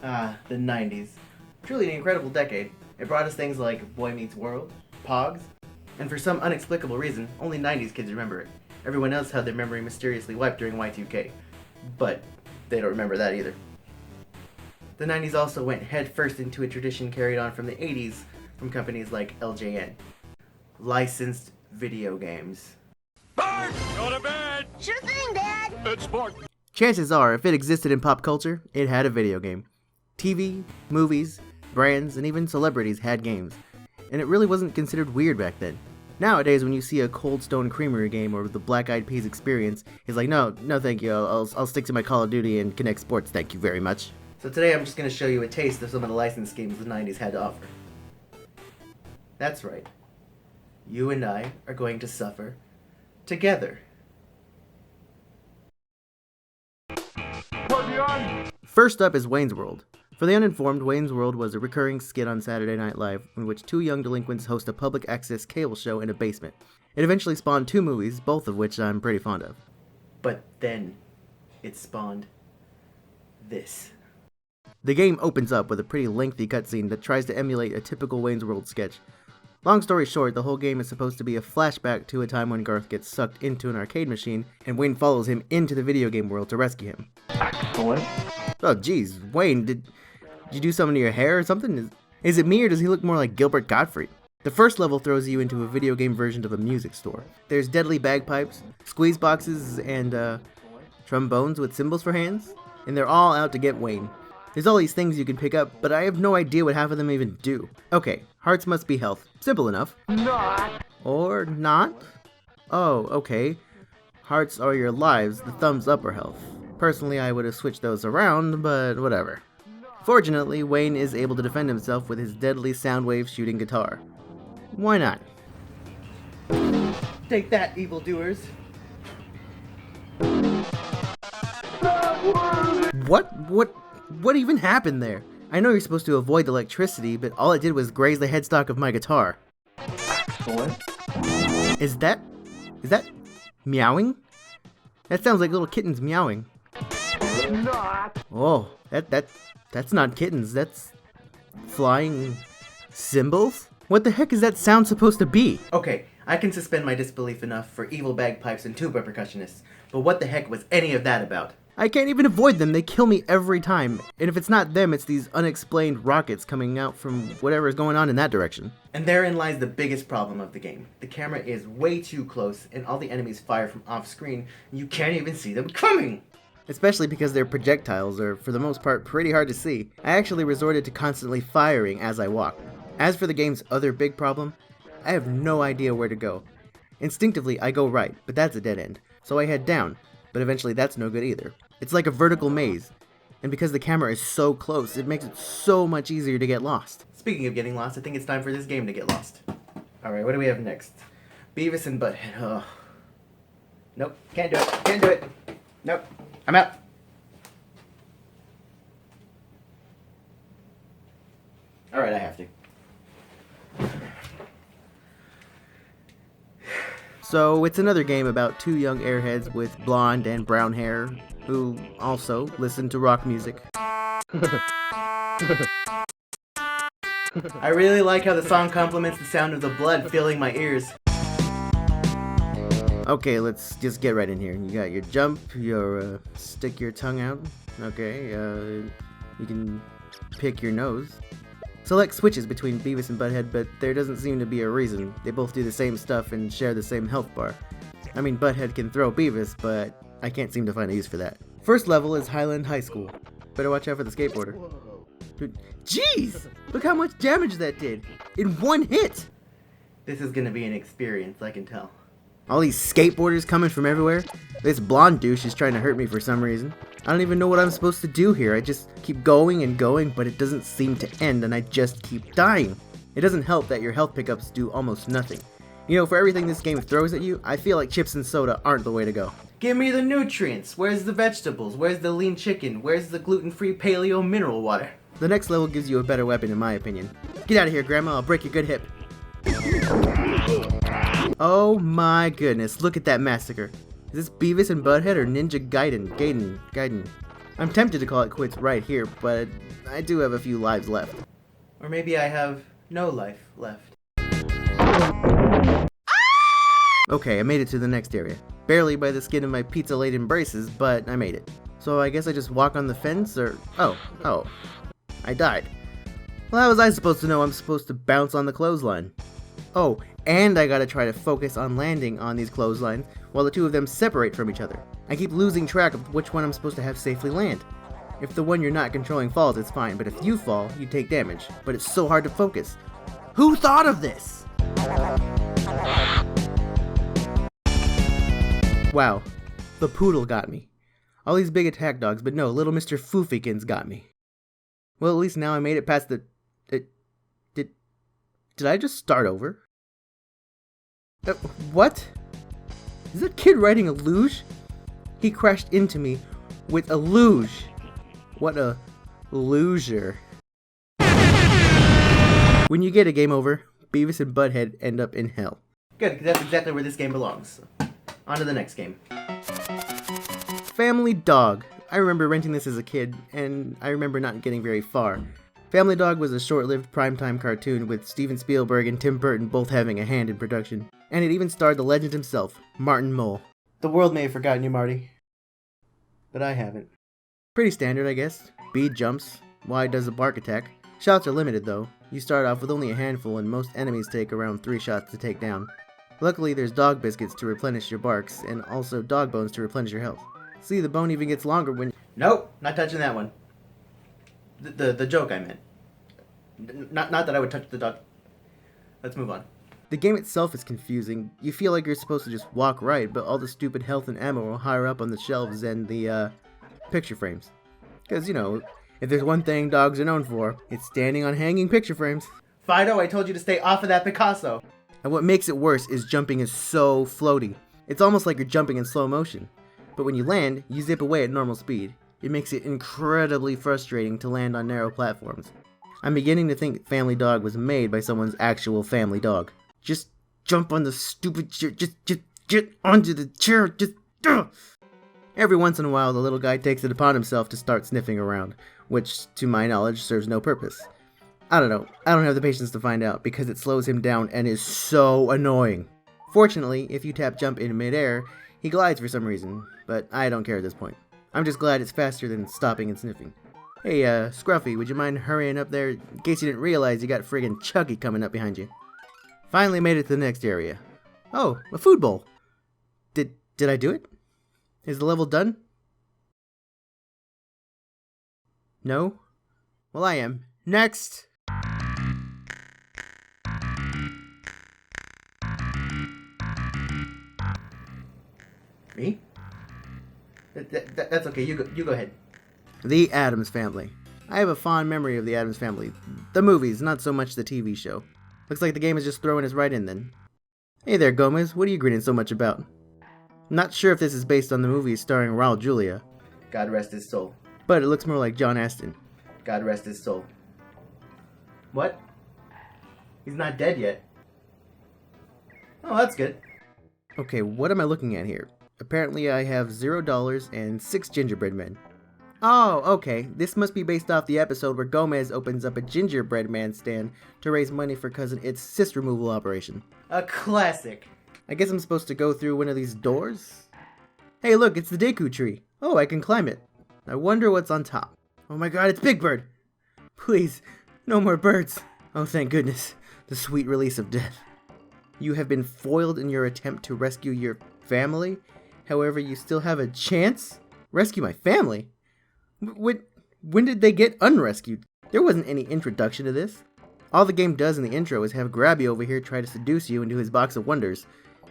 The 90s. Truly an incredible decade. It brought us things like Boy Meets World, Pogs, and for some inexplicable reason, only 90s kids remember it. Everyone else had their memory mysteriously wiped during Y2K. But they don't remember that either. The 90s also went headfirst into a tradition carried on from the 80s from companies like LJN. Licensed video games. Bart! Go to bed! Sure thing, Dad! It's Bart. Chances are, if it existed in pop culture, it had a video game. TV, movies, brands, and even celebrities had games. And it really wasn't considered weird back then. Nowadays, when you see a Cold Stone Creamery game or the Black Eyed Peas experience, it's like, no thank you, I'll stick to my Call of Duty and Kinect Sports, thank you very much. So today I'm just going to show you a taste of some of the licensed games the 90s had to offer. That's right. You and I are going to suffer together. First up is Wayne's World. For the uninformed, Wayne's World was a recurring skit on Saturday Night Live in which two young delinquents host a public access cable show in a basement. It eventually spawned two movies, both of which I'm pretty fond of. But then, it spawned this. The game opens up with a pretty lengthy cutscene that tries to emulate a typical Wayne's World sketch. Long story short, the whole game is supposed to be a flashback to a time when Garth gets sucked into an arcade machine, and Wayne follows him into the video game world to rescue him. Excellent. Oh geez, Wayne, did you do something to your hair or something? Is it me or does he look more like Gilbert Gottfried? The first level throws you into a video game version of a music store. There's deadly bagpipes, squeeze boxes, and trombones with cymbals for hands, and they're all out to get Wayne. There's all these things you can pick up, but I have no idea what half of them even do. Okay, hearts must be health. Simple enough. Not. Or not? Oh, okay. Hearts are your lives, the thumbs up are health. Personally, I would have switched those around, but whatever. Fortunately, Wayne is able to defend himself with his deadly soundwave shooting guitar. Why not? Take that, evildoers. What even happened there? I know you're supposed to avoid the electricity, but all it did was graze the headstock of my guitar. Excellent. Is that meowing? That sounds like little kittens meowing. Not. Oh, that's not kittens, that's flying cymbals? What the heck is that sound supposed to be? Okay, I can suspend my disbelief enough for evil bagpipes and tuba percussionists, but what the heck was any of that about? I can't even avoid them, they kill me every time. And if it's not them, it's these unexplained rockets coming out from whatever is going on in that direction. And therein lies the biggest problem of the game. The camera is way too close, and all the enemies fire from off screen, and you can't even see them coming! Especially because their projectiles are, for the most part, pretty hard to see. I actually resorted to constantly firing as I walked. As for the game's other big problem, I have no idea where to go. Instinctively, I go right, but that's a dead end. So I head down, but eventually that's no good either. It's like a vertical maze, and because the camera is so close, it makes it so much easier to get lost. Speaking of getting lost, I think it's time for this game to get lost. Alright, what do we have next? Beavis and Butthead. Oh. Nope, can't do it. Nope, I'm out. Alright, I have to. So, it's another game about two young airheads with blonde and brown hair who also listen to rock music. I really like how the song complements the sound of the blood filling my ears. Okay, let's just get right in here. You got your jump, your stick your tongue out. Okay, you can pick your nose. Select switches between Beavis and Butthead, but there doesn't seem to be a reason. They both do the same stuff and share the same health bar. I mean, Butthead can throw Beavis, but I can't seem to find a use for that. First level is Highland High School. Better watch out for the skateboarder. Dude, jeez! Look how much damage that did! In one hit! This is gonna be an experience, I can tell. All these skateboarders coming from everywhere. This blonde douche is trying to hurt me for some reason. I don't even know what I'm supposed to do here. I just keep going and going, but it doesn't seem to end, and I just keep dying. It doesn't help that your health pickups do almost nothing. You know, for everything this game throws at you, I feel like chips and soda aren't the way to go. Give me the nutrients. Where's the vegetables? Where's the lean chicken? Where's the gluten-free paleo mineral water? The next level gives you a better weapon in my opinion. Get out of here, Grandma. I'll break your good hip. Oh my goodness, look at that massacre. Is this Beavis and Butthead or Ninja Gaiden? I'm tempted to call it quits right here, but I do have a few lives left. Or maybe I have no life left. Okay, I made it to the next area. Barely by the skin of my pizza-laden braces, but I made it. So I guess I just walk on the fence, or... Oh. I died. Well, how was I supposed to know I'm supposed to bounce on the clothesline? Oh, and I gotta try to focus on landing on these clotheslines while the two of them separate from each other. I keep losing track of which one I'm supposed to have safely land. If the one you're not controlling falls, it's fine, but if you fall, you take damage. But it's so hard to focus. Who thought of this? Wow, the poodle got me. All these big attack dogs, but no, little Mr. Foofykins got me. Well, at least now I made it past the... Did I just start over? What? Is that kid riding a luge? He crashed into me with a luge. What a loser. When you get a game over, Beavis and Butthead end up in hell. Good, because that's exactly where this game belongs. On to the next game. Family Dog. I remember renting this as a kid, and I remember not getting very far. Family Dog was a short-lived primetime cartoon with Steven Spielberg and Tim Burton both having a hand in production. And it even starred the legend himself, Martin Mull. The world may have forgotten you, Marty. But I haven't. Pretty standard, I guess. B jumps. Y does a bark attack. Shots are limited, though. You start off with only a handful, and most enemies take around 3 shots to take down. Luckily, there's dog biscuits to replenish your barks, and also dog bones to replenish your health. See, the bone even gets longer when... Nope, not touching that one. The joke I meant. Not that I would touch the dog. Let's move on. The game itself is confusing. You feel like you're supposed to just walk right, but all the stupid health and ammo are higher up on the shelves and the, picture frames. Because, you know, if there's one thing dogs are known for, it's standing on hanging picture frames. Fido, I told you to stay off of that Picasso! And what makes it worse is jumping is so floaty. It's almost like you're jumping in slow motion. But when you land, you zip away at normal speed. It makes it incredibly frustrating to land on narrow platforms. I'm beginning to think Family Dog was made by someone's actual family dog. Just jump on the stupid chair, just get onto the chair, Every once in a while, the little guy takes it upon himself to start sniffing around, which, to my knowledge, serves no purpose. I don't know, I don't have the patience to find out, because it slows him down and is so annoying. Fortunately, if you tap jump in midair, he glides for some reason, but I don't care at this point. I'm just glad it's faster than stopping and sniffing. Hey, Scruffy, would you mind hurrying up there, in case you didn't realize you got friggin' Chucky coming up behind you? Finally made it to the next area. Oh, a food bowl. Did I do it? Is the level done? No? Well, I am. Next! Me? That's okay, you go ahead. The Addams Family. I have a fond memory of the Addams Family. The movies, not so much the TV show. Looks like the game is just throwing us right in then. Hey there, Gomez, what are you grinning so much about? Not sure if this is based on the movie starring Raul Julia. God rest his soul. But it looks more like John Astin. God rest his soul. What? He's not dead yet. Oh, that's good. Okay, what am I looking at here? Apparently I have $0 and 6 gingerbread men. Oh, okay. This must be based off the episode where Gomez opens up a gingerbread man stand to raise money for Cousin It's cyst removal operation. A classic. I guess I'm supposed to go through one of these doors? Hey look, it's the Deku tree. Oh, I can climb it. I wonder what's on top. Oh my god, it's Big Bird! Please, no more birds. Oh, thank goodness. The sweet release of death. You have been foiled in your attempt to rescue your family? However, you still have a chance? Rescue my family? When did they get unrescued? There wasn't any introduction to this. All the game does in the intro is have Grabby over here try to seduce you into his box of wonders.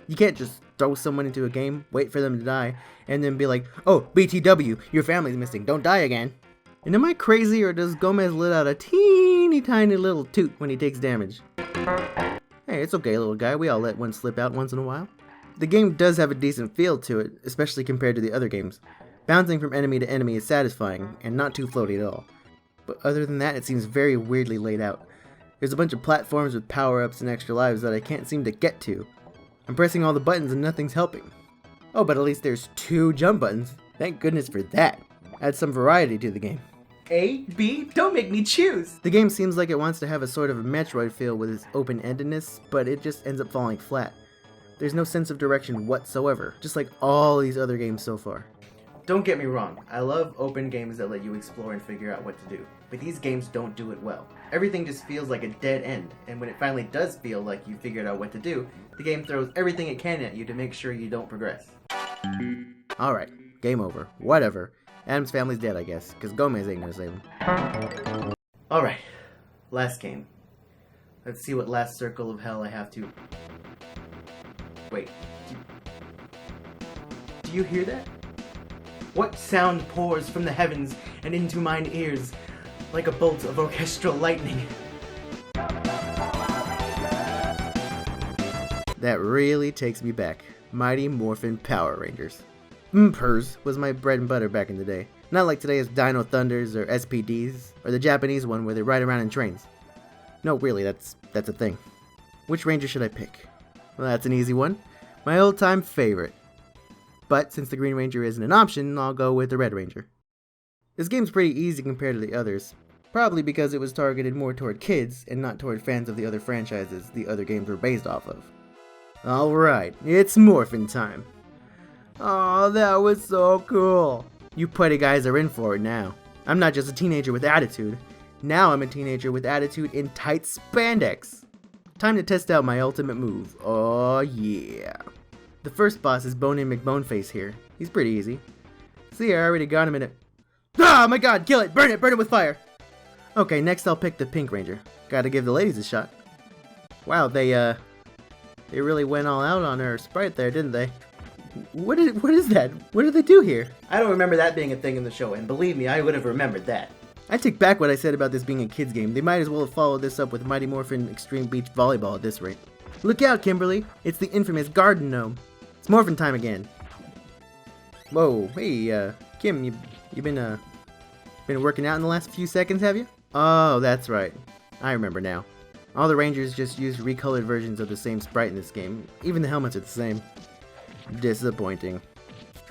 You can't just throw someone into a game, wait for them to die, and then be like, oh, BTW, your family's missing, don't die again. And am I crazy, or does Gomez let out a teeny tiny little toot when he takes damage? Hey, it's okay, little guy, we all let one slip out once in a while. The game does have a decent feel to it, especially compared to the other games. Bouncing from enemy to enemy is satisfying, and not too floaty at all. But other than that, it seems very weirdly laid out. There's a bunch of platforms with power-ups and extra lives that I can't seem to get to. I'm pressing all the buttons and nothing's helping. Oh, but at least there's 2 jump buttons. Thank goodness for that. Add some variety to the game. A, B, don't make me choose! The game seems like it wants to have a sort of Metroid feel with its open-endedness, but it just ends up falling flat. There's no sense of direction whatsoever, just like all these other games so far. Don't get me wrong, I love open games that let you explore and figure out what to do, but these games don't do it well. Everything just feels like a dead end, and when it finally does feel like you figured out what to do, the game throws everything it can at you to make sure you don't progress. Alright, game over. Whatever. Addams Family's dead, I guess, because Gomez ain't gonna save him. Alright, last game. Let's see what last circle of hell I have to... Wait, do you hear that? What sound pours from the heavens and into mine ears like a bolt of orchestral lightning? That really takes me back. Mighty Morphin Power Rangers. MPERS was my bread and butter back in the day. Not like today's Dino Thunders or SPDs, or the Japanese one where they ride around in trains. No, really, that's a thing. Which ranger should I pick? Well, that's an easy one. My old-time favorite. But since the Green Ranger isn't an option, I'll go with the Red Ranger. This game's pretty easy compared to the others, probably because it was targeted more toward kids and not toward fans of the other franchises the other games were based off of. Alright, it's morphin' time. Aw, that was so cool. You putty guys are in for it now. I'm not just a teenager with attitude. Now I'm a teenager with attitude in tight spandex. Time to test out my ultimate move. Oh yeah. The first boss is Bone McBoneface here. He's pretty easy. See, I already got him in it. Ah, my god, kill it! Burn it with fire! Okay, next I'll pick the Pink Ranger. Gotta give the ladies a shot. Wow, they really went all out on her sprite there, didn't they? What is that? What did they do here? I don't remember that being a thing in the show, and believe me, I would have remembered that. I take back what I said about this being a kid's game. They might as well have followed this up with Mighty Morphin Extreme Beach Volleyball at this rate. Look out, Kimberly! It's the infamous Garden Gnome. It's morphin' time again. Whoa, hey, Kim, you been working out in the last few seconds, have you? Oh, that's right. I remember now. All the Rangers just used recolored versions of the same sprite in this game. Even the helmets are the same. Disappointing.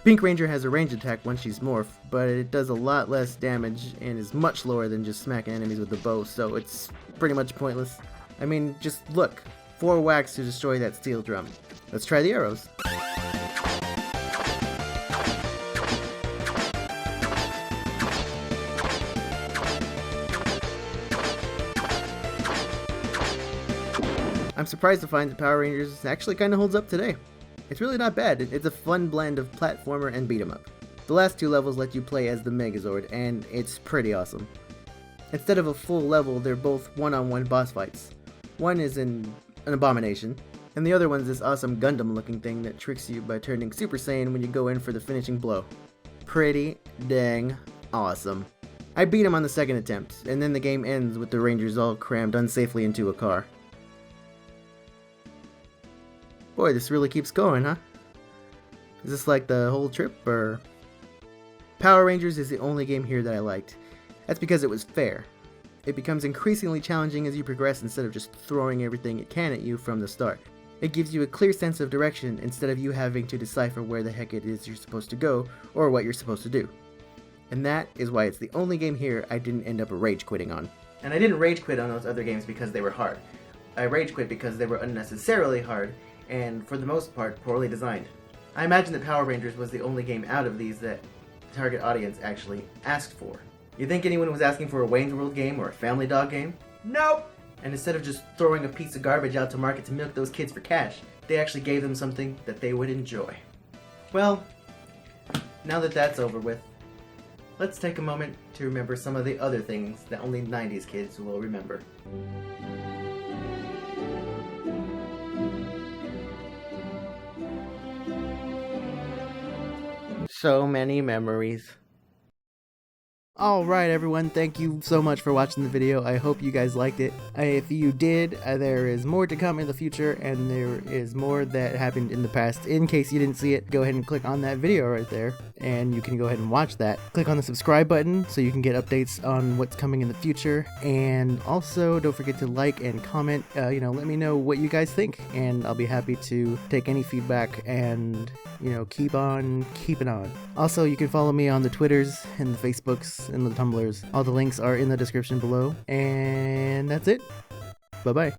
Pink Ranger has a range attack once she's morphed, but it does a lot less damage and is much lower than just smacking enemies with the bow, so it's pretty much pointless. I mean, just look. 4 whacks to destroy that steel drum. Let's try the arrows. I'm surprised to find that Power Rangers actually kinda holds up today. It's really not bad. It's a fun blend of platformer and beat 'em up. The last 2 levels let you play as the Megazord, and it's pretty awesome. Instead of a full level, they're both one-on-one boss fights. One is an abomination, and the other one's this awesome Gundam-looking thing that tricks you by turning Super Saiyan when you go in for the finishing blow. Pretty dang awesome. I beat him on the second attempt, and then the game ends with the Rangers all crammed unsafely into a car. Boy, this really keeps going, huh? Is this like the whole trip, or...? Power Rangers is the only game here that I liked. That's because it was fair. It becomes increasingly challenging as you progress instead of just throwing everything it can at you from the start. It gives you a clear sense of direction instead of you having to decipher where the heck it is you're supposed to go, or what you're supposed to do. And that is why it's the only game here I didn't end up rage quitting on. And I didn't rage quit on those other games because they were hard. I rage quit because they were unnecessarily hard, and for the most part, poorly designed. I imagine that Power Rangers was the only game out of these that the target audience actually asked for. You think anyone was asking for a Wayne's World game or a Family Dog game? Nope! And instead of just throwing a piece of garbage out to market to milk those kids for cash, they actually gave them something that they would enjoy. Well, now that that's over with, let's take a moment to remember some of the other things that only 90s kids will remember. So many memories. Alright everyone, thank you so much for watching the video. I hope you guys liked it. If you did, there is more to come in the future, and there is more that happened in the past. In case you didn't see it, go ahead and click on that video right there, and you can go ahead and watch that. Click on the subscribe button so you can get updates on what's coming in the future, and also don't forget to like and comment. Let me know what you guys think, and I'll be happy to take any feedback and keep on keeping on. Also, you can follow me on the Twitters and the Facebooks and the Tumblrs. All the links are in the description below. And that's it. Bye-bye.